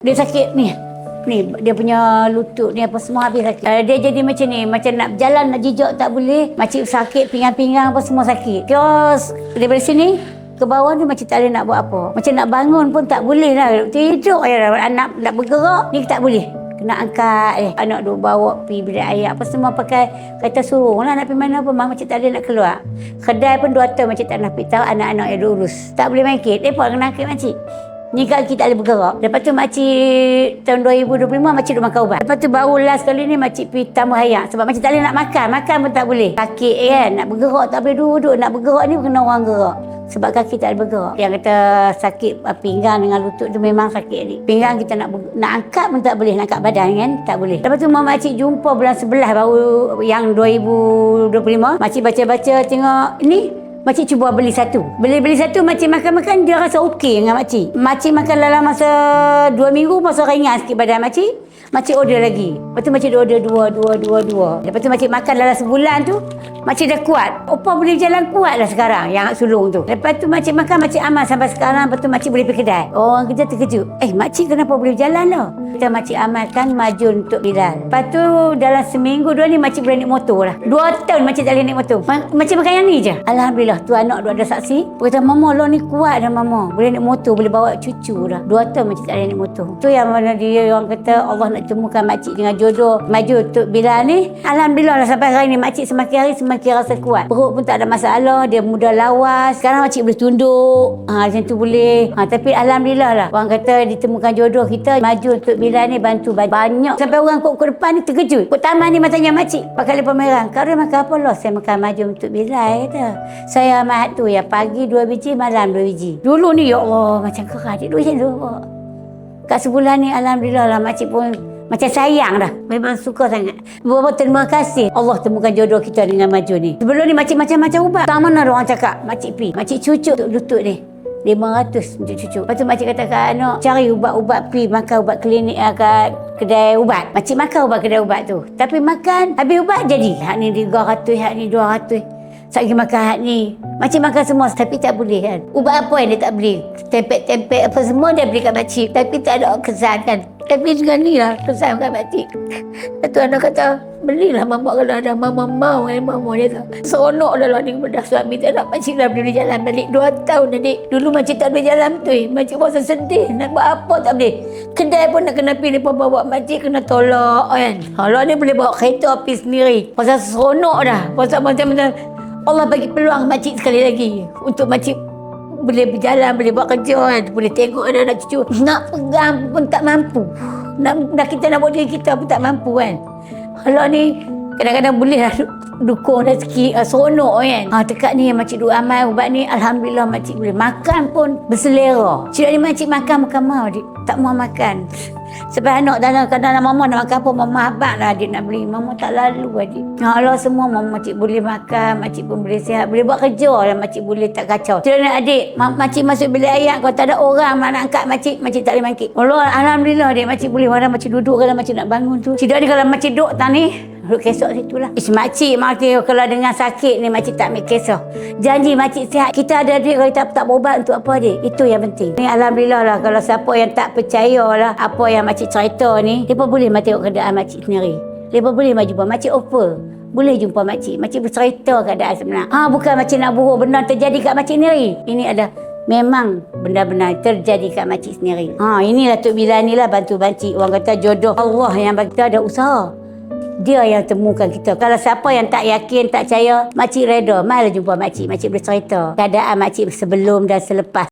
Dia sakit ni. Ni dia punya lutut ni apa semua habis sakit. Dia jadi macam ni, macam nak berjalan nak jejak tak boleh. Macam sakit pinggang-pinggang apa semua sakit. Terus daripada sini ke bawah ni macam tak boleh nak buat apa. Macam nak bangun pun tak boleh lah. Tidur je lah. Anak nak bergerak ni tak boleh. Kena angkat anak duk bawa pergi bilik air apa semua pakai kata suruh lah nak pergi mana pun macam tak boleh nak keluar. Kedai pun 2 tahun macam tak nak pergi tahu anak-anak yang diurus. Tak boleh main kit. Mereka kena angkat makcik. Ni kaki tak boleh bergerak. Lepas tu makcik tahun 2025 makcik duk makan ubat. Lepas tu baru last kali ni makcik pergi tambah ayak sebab makcik tak boleh nak makan. Makan pun tak boleh. Kaki kan nak bergerak tak boleh duduk. Nak bergerak ni kena orang gerak. Sebab kaki tak boleh bergerak. Yang kata sakit pinggang dengan lutut tu memang sakit ni. Pinggang kita nak angkat pun tak boleh. Nak angkat badan kan tak boleh. Lepas tu makcik jumpa bulan 11 baru yang 2025. Makcik baca-baca tengok ni. Makcik cuba beli satu. Beli satu, makcik makan-makan, dia rasa okey dengan makcik. Makcik makan dalam masa 2 minggu, masa ringan sikit badan makcik. Makcik order lagi. Lepas tu makcik order 2. Lepas tu makcik makan dalam sebulan tu, makcik dah kuat. Opa boleh jalan kuat lah sekarang, yang sulung tu. Lepas tu makcik makan, makcik aman sampai sekarang. Lepas tu makcik boleh pergi kedai. Orang kerja terkejut. Makcik kenapa boleh jalan lah? Kita makcik amalkan maju untuk Bilal. Lepas tu dalam seminggu 2 ni makcik boleh naik motor lah. 2 tahun makcik tak boleh naik motor. Makcik makan yang ni je. Alhamdulillah tu anak duk ada saksi. Dia kata mama lo ni kuat dah mama. Boleh naik motor, boleh bawa cucu dah. 2 tahun makcik tak boleh naik motor. Tu yang mana dia orang kata Allah nak temukan makcik dengan jodoh maju untuk Bilal ni. Alhamdulillah lah sampai hari ni makcik semakin hari semakin rasa kuat. Perut pun tak ada masalah, dia mudah lawas. Sekarang makcik boleh tunduk. Macam tu boleh. Tapi alhamdulillah lah orang kata ditemukan jodoh kita maju untuk Bilal ni bantu banyak. Sampai orang kok depan ni terkejut. Kok taman ni matanya makcik pakai lipat merah. Kau makan apa lo? Saya makan maju untuk Bilal kata. Saya amat tu ya pagi 2 biji, malam 2 biji. Dulu ni ya Allah macam kerah dia dulu macam tu. Kat sebulan ni alhamdulillah lah makcik pun macam sayang dah. Memang suka sangat. Berapa terima kasih Allah temukan jodoh kita dengan maju ni. Sebelum ni makcik macam-macam ubat. Tak mana orang cakap makcik pi. Makcik cucuk lutut ni. 500 untuk cucuk. Lepas tu makcik kata kat anak cari ubat-ubat pi makan ubat klinik kat kedai ubat. Makcik makan ubat kedai ubat tu. Tapi makan habis ubat jadi. Hak ni 300, hak ni 200. Saya makan hak ni. Makcik makan semua tapi tak boleh kan. Ubat apa yang dia tak beli? Tempek-tempek apa semua dia beli kat makcik. Tapi tak ada kesan kan. Tapi dengan ni lah kesan kat makcik. Lepas tu anak kata belilah mama kalau ada mama mau dengan mama dia tu. Seronok dah lah ni dah suami tak nak makcik dah boleh jalan balik 2 tahun adik. Dulu makcik tak boleh jalan tu. Makcik rasa sedih nak buat apa tak boleh. Kedai pun nak kena pilih pun bawa makcik kena tolak kan. Kalau ni boleh bawa kereta pergi sendiri. Pasal seronok dah. Pasal macam-macam Allah bagi peluang makcik sekali lagi untuk makcik boleh berjalan, boleh buat kerja kan, boleh tengok anak-anak cucu. Nak pegang pun tak mampu. Nak kita nak buat diri kita pun tak mampu kan. Kalau ni kadang-kadang boleh lah dukung rezeki seronok kan. Dekat ni makcik duk amal ubat ni alhamdulillah makcik boleh makan pun berselera. Cik ni makcik makan bukan mau dik, tak mau makan. Sebab anak kadang-kadang mama nak makan apa mama abang lah adik nak beli. Mama tak lalu adik. Allah semua mama makcik boleh makan, makcik pun boleh sihat, boleh buat kerja lah makcik boleh tak kacau. Cik ni adik, makcik masuk bilik air kalau tak ada orang nak angkat makcik tak boleh mangkit. Allah alhamdulillah adik makcik boleh mana makcik duduk kalau makcik nak bangun tu. Cik ni kalau makcik duduk tak ni duduk kesok situ lah. Makcik kalau dengan sakit ni makcik tak ambil kesok. Janji makcik sihat. Kita ada duit kalau tak berubat untuk apa adik. Itu yang penting. Ni alhamdulillah lah kalau siapa yang tak percaya lah apa yang makcik cerita ni. Mereka boleh tengok keadaan makcik sendiri. Mereka boleh jumpa makcik offer. Boleh jumpa makcik. Makcik bercerita keadaan sebenar. Bukan makcik nak bohong benar terjadi kat makcik sendiri. Ini ada memang benar-benar terjadi kat makcik sendiri. Inilah Tok Bilal ni lah bantu makcik. Orang kata jodoh Allah yang bagi kita ada usaha. Dia yang temukan kita. Kalau siapa yang tak yakin, tak percaya, makcik reda. Mari jumpa makcik. Makcik boleh cerita keadaan makcik sebelum dan selepas.